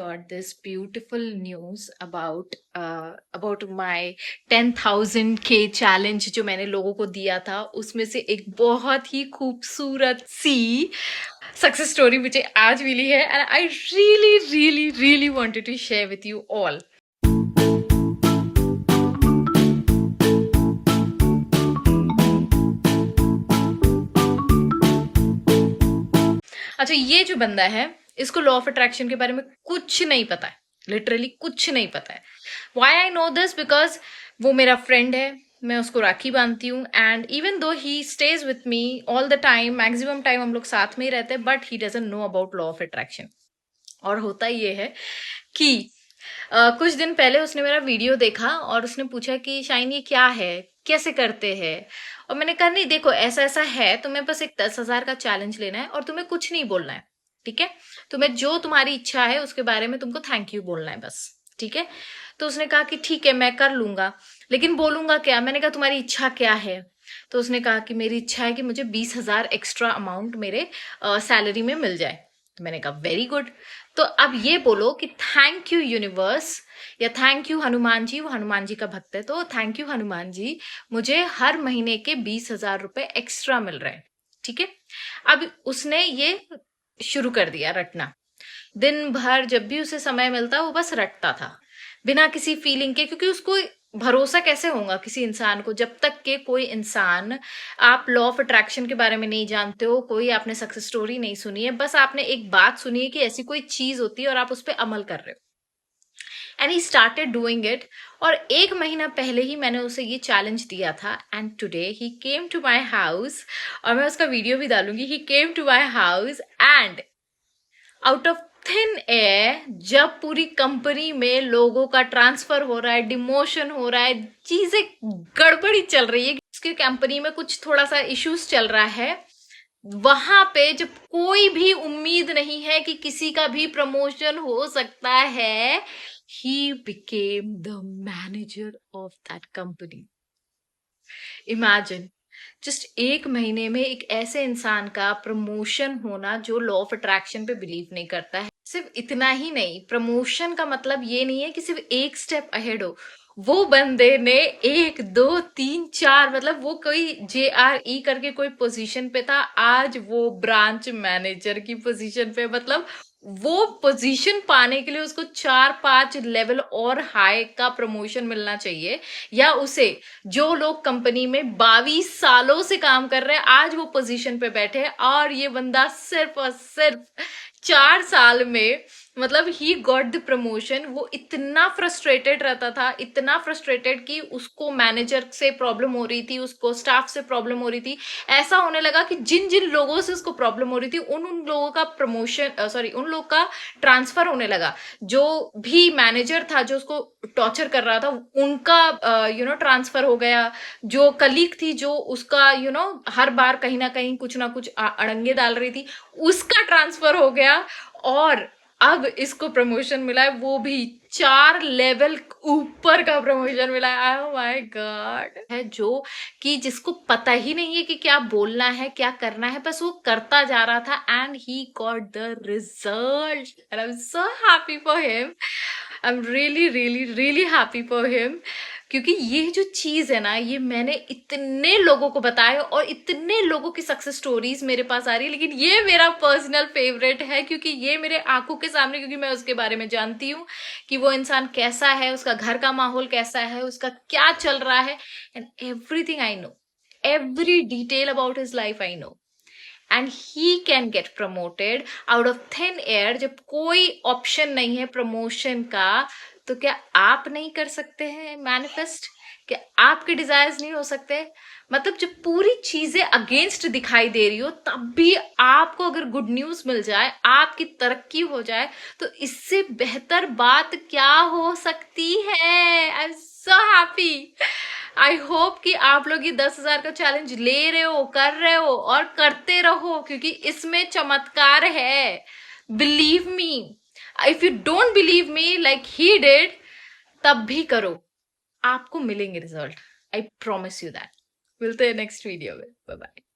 got this beautiful news about my 10,000K challenge जो मैंने लोगों को दिया था, उसमें से एक बहुत ही खूबसूरत सी सक्सेस स्टोरी मुझे आज मिली है and I really really really wanted to share with you all. अच्छा, ये जो बंदा है इसको लॉ ऑफ अट्रैक्शन के बारे में कुछ नहीं पता है, लिटरली कुछ नहीं पता है. Why I know this? Because वो मेरा फ्रेंड है, मैं उसको राखी बांधती हूँ and even though he stage with me all the time, maximum time हम लोग साथ में ही रहते हैं, but he doesn't know about law of attraction. और होता ये है कि कुछ दिन पहले उसने मेरा वीडियो देखा और उसने पूछा कि शाइन ये क्या है, कैसे करते हैं. और मैंने कहा नहीं देखो, ऐसा ऐसा है, तुम्हें बस एक 10,000 का चैलेंज लेना है और तुम्हें कुछ नहीं बोलना है, ठीक है. तुम्हें जो तुम्हारी इच्छा है उसके बारे में तुमको थैंक यू बोलना है बस, ठीक है. तो उसने कहा कि ठीक है मैं कर लूंगा, लेकिन बोलूंगा क्या? मैंने कहा तुम्हारी इच्छा क्या है? तो उसने कहा कि मेरी इच्छा है कि मुझे 20,000 एक्स्ट्रा अमाउंट मेरे सैलरी में मिल जाए. तो मैंने कहा वेरी गुड. तो अब ये बोलो कि थैंक यू यूनिवर्स या थैंक यू हनुमान जी. वो हनुमान जी का भक्त है, तो थैंक यू हनुमान जी, मुझे हर महीने के 20,000 रुपए एक्स्ट्रा मिल रहे हैं, ठीक है. अब उसने ये शुरू कर दिया रटना. दिन भर जब भी उसे समय मिलता वो बस रटता था बिना किसी फीलिंग के, क्योंकि उसको भरोसा कैसे होगा किसी इंसान को जब तक के कोई इंसान, आप लॉ ऑफ अट्रैक्शन के बारे में नहीं जानते हो, कोई आपने सक्सेस स्टोरी नहीं सुनी है, बस आपने एक बात सुनी है कि ऐसी कोई चीज होती है और आप उस पर अमल कर रहे हो. And he started doing it. और 1 महीना पहले ही मैंने उसे ये चैलेंज दिया था and today he came to my house. और मैं उसका वीडियो भी डालूंगी. He came to my house and out of thin air, जब पूरी कंपनी में लोगों का ट्रांसफर हो रहा है, डिमोशन हो रहा है, चीजें गड़बड़ी चल रही है, उसकी कंपनी में कुछ थोड़ा सा इश्यूज चल रहा है, वहां पे जब कोई भी उम्मीद नहीं है कि किसी का भी प्रमोशन हो सकता है, he became the manager of that company. Imagine, just 1 महीने में एक ऐसे इंसान का प्रमोशन होना जो लॉ ऑफ अट्रैक्शन पे बिलीव नहीं करता है. सिर्फ इतना ही नहीं, प्रमोशन का मतलब ये नहीं है कि सिर्फ एक स्टेप अहेड हो. वो बंदे ने 1 2 3 4, मतलब वो कोई JRE करके कोई पोजीशन पे था, आज वो ब्रांच मैनेजर की पोजीशन पे. मतलब वो पोजीशन पाने के लिए उसको 4-5 लेवल और हाई का प्रमोशन मिलना चाहिए, या उसे जो लोग कंपनी में 22 सालों से काम कर रहे हैं आज वो पोजीशन पे बैठे हैं, और ये बंदा सिर्फ और सिर्फ 4 साल में, मतलब ही गॉट द प्रमोशन. वो इतना फ्रस्ट्रेटेड रहता था, इतना फ्रस्ट्रेटेड कि उसको मैनेजर से प्रॉब्लम हो रही थी, उसको स्टाफ से प्रॉब्लम हो रही थी. ऐसा होने लगा कि जिन जिन लोगों से उसको प्रॉब्लम हो रही थी उन लोगों का प्रमोशन, उन लोगों का ट्रांसफर होने लगा. जो भी मैनेजर था जो उसको टॉर्चर कर रहा था, उनका ट्रांसफर हो गया. जो कलीग थी जो उसका हर बार कहीं ना कहीं कुछ ना कुछ अड़ंगे डाल रही थी, उसका ट्रांसफर हो गया. और अब इसको प्रमोशन मिला है, वो भी 4 लेवल ऊपर का प्रमोशन मिला है. Oh my God. है जो कि जिसको पता ही नहीं है कि क्या बोलना है, क्या करना है, बस वो करता जा रहा था and he got the result and I am so happy for him. I am really really really happy for him, क्योंकि ये जो चीज है ना, ये मैंने इतने लोगों को बताया और इतने लोगों की सक्सेस स्टोरीज मेरे पास आ रही है, लेकिन ये मेरा पर्सनल फेवरेट है क्योंकि ये मेरे आंखों के सामने, क्योंकि मैं उसके बारे में जानती हूँ कि वो इंसान कैसा है, उसका घर का माहौल कैसा है, उसका क्या चल रहा है, and everything I know, every detail about his life I know. And he can get promoted out of thin air. जब कोई ऑप्शन नहीं है प्रमोशन का, तो क्या आप नहीं कर सकते हैं मैनिफेस्ट? क्या आपके डिजायर्स नहीं हो सकते? मतलब जब पूरी चीजें अगेंस्ट दिखाई दे रही हो तब भी आपको अगर गुड न्यूज मिल जाए, आपकी तरक्की हो जाए, तो इससे बेहतर बात क्या हो सकती है? I am so happy. I hope कि आप लोग ये 10,000 का चैलेंज ले रहे हो, कर रहे हो और करते रहो, क्योंकि इसमें चमत्कार है. Believe me. If you don't believe me like he did, तब भी करो, आपको मिलेंगे result. I promise you that. मिलते हैं नेक्स्ट वीडियो में. Bye bye.